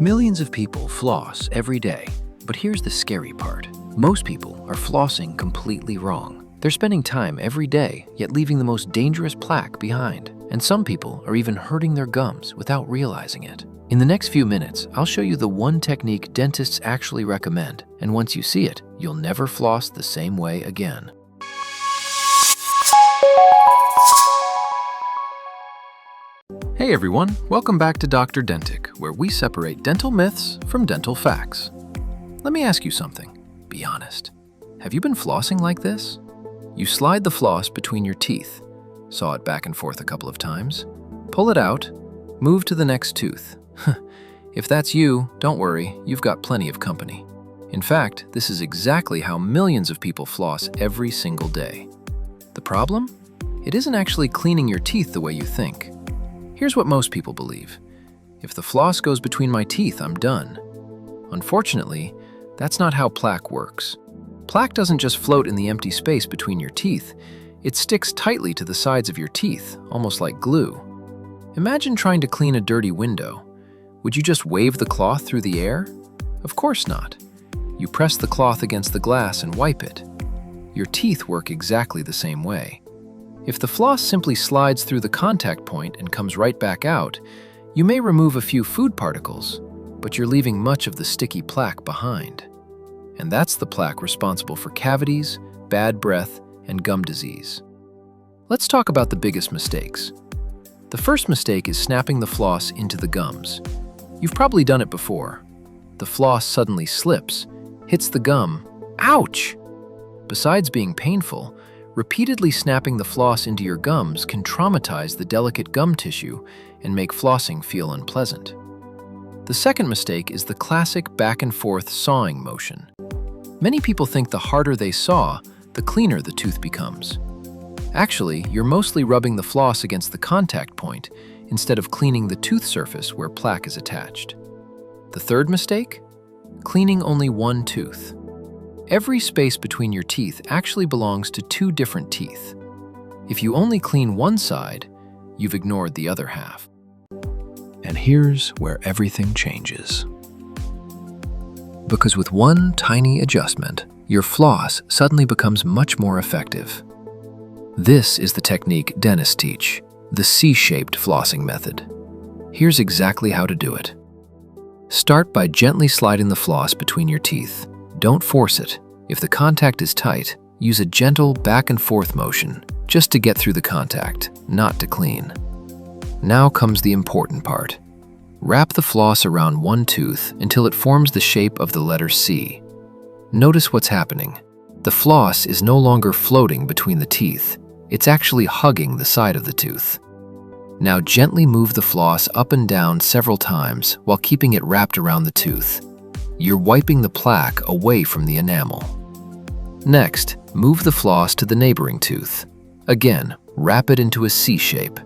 Millions of people floss every day, but here's the scary part. Most people are flossing completely wrong. They're spending time every day, yet leaving the most dangerous plaque behind. And some people are even hurting their gums without realizing it. In the next few minutes, I'll show you the one technique dentists actually recommend, and once you see it, you'll never floss the same way again. Hey everyone, welcome back to Dr. Dentic, where we separate dental myths from dental facts. Let me ask you something. Be honest. Have you been flossing like this? You slide the floss between your teeth, saw it back and forth a couple of times, pull it out, move to the next tooth. If that's you, don't worry, you've got plenty of company. In fact, this is exactly how millions of people floss every single day. The problem? It isn't actually cleaning your teeth the way you think. Here's what most people believe. If the floss goes between my teeth, I'm done. Unfortunately, that's not how plaque works. Plaque doesn't just float in the empty space between your teeth. It sticks tightly to the sides of your teeth, almost like glue. Imagine trying to clean a dirty window. Would you just wave the cloth through the air? Of course not. You press the cloth against the glass and wipe it. Your teeth work exactly the same way. If the floss simply slides through the contact point and comes right back out, you may remove a few food particles, but you're leaving much of the sticky plaque behind. And that's the plaque responsible for cavities, bad breath, and gum disease. Let's talk about the biggest mistakes. The first mistake is snapping the floss into the gums. You've probably done it before. The floss suddenly slips, hits the gum. Ouch! Besides being painful, repeatedly snapping the floss into your gums can traumatize the delicate gum tissue and make flossing feel unpleasant. The second mistake is the classic back and forth sawing motion. Many people think the harder they saw, the cleaner the tooth becomes. Actually, you're mostly rubbing the floss against the contact point instead of cleaning the tooth surface where plaque is attached. The third mistake? Cleaning only one tooth. Every space between your teeth actually belongs to two different teeth. If you only clean one side, you've ignored the other half. And here's where everything changes. Because with one tiny adjustment, your floss suddenly becomes much more effective. This is the technique dentists teach, the C-shaped flossing method. Here's exactly how to do it. Start by gently sliding the floss between your teeth. Don't force it. If the contact is tight, use a gentle back and forth motion just to get through the contact, not to clean. Now comes the important part. Wrap the floss around one tooth until it forms the shape of the letter C. Notice what's happening. The floss is no longer floating between the teeth. It's actually hugging the side of the tooth. Now gently move the floss up and down several times while keeping it wrapped around the tooth. You're wiping the plaque away from the enamel. Next, move the floss to the neighboring tooth. Again, wrap it into a C shape.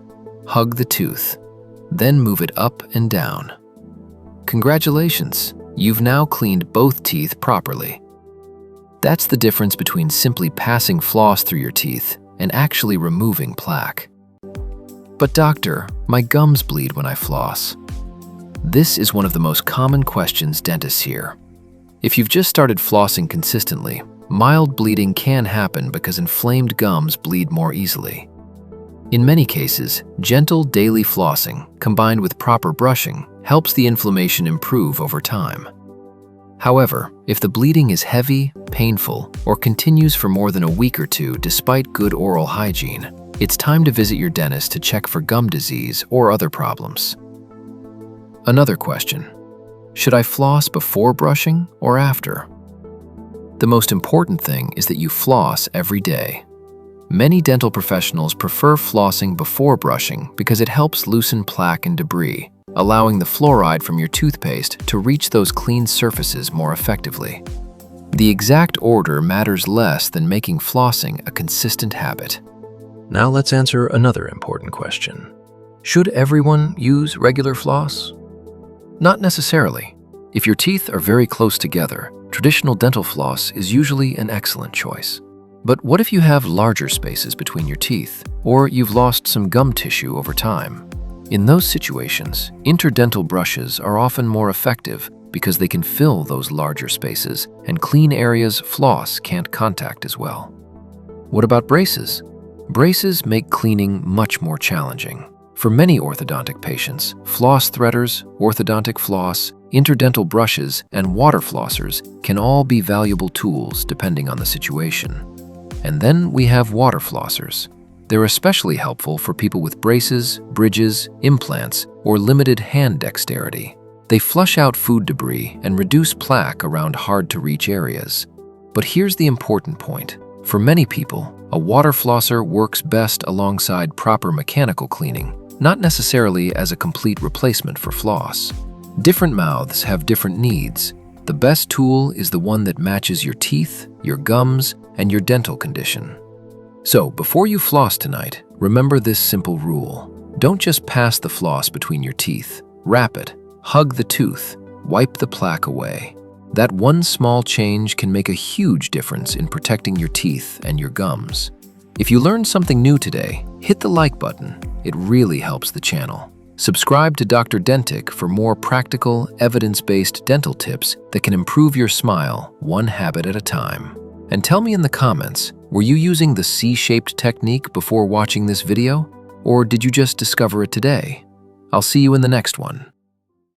Hug the tooth. Then move it up and down. Congratulations, you've now cleaned both teeth properly. That's the difference between simply passing floss through your teeth and actually removing plaque. But doctor, my gums bleed when I floss. This is one of the most common questions dentists hear. If you've just started flossing consistently, mild bleeding can happen because inflamed gums bleed more easily. In many cases, gentle daily flossing, combined with proper brushing, helps the inflammation improve over time. However, if the bleeding is heavy, painful, or continues for more than a week or two despite good oral hygiene, it's time to visit your dentist to check for gum disease or other problems. Another question. Should I floss before brushing or after? The most important thing is that you floss every day. Many dental professionals prefer flossing before brushing because it helps loosen plaque and debris, allowing the fluoride from your toothpaste to reach those clean surfaces more effectively. The exact order matters less than making flossing a consistent habit. Now let's answer another important question. Should everyone use regular floss? Not necessarily. If your teeth are very close together, traditional dental floss is usually an excellent choice. But what if you have larger spaces between your teeth, or you've lost some gum tissue over time? In those situations, interdental brushes are often more effective because they can fill those larger spaces and clean areas floss can't contact as well. What about braces? Braces make cleaning much more challenging. For many orthodontic patients, floss threaders, orthodontic floss, interdental brushes, and water flossers can all be valuable tools depending on the situation. And then we have water flossers. They're especially helpful for people with braces, bridges, implants, or limited hand dexterity. They flush out food debris and reduce plaque around hard-to-reach areas. But here's the important point. For many people, a water flosser works best alongside proper mechanical cleaning, not necessarily as a complete replacement for floss. Different mouths have different needs. The best tool is the one that matches your teeth, your gums, and your dental condition. So, before you floss tonight, remember this simple rule. Don't just pass the floss between your teeth. Wrap it, hug the tooth, wipe the plaque away. That one small change can make a huge difference in protecting your teeth and your gums. If you learned something new today, hit the like button. It really helps the channel. Subscribe to Dr. Dentic for more practical, evidence-based dental tips that can improve your smile one habit at a time. And tell me in the comments, were you using the C-shaped technique before watching this video? Or did you just discover it today? I'll see you in the next one.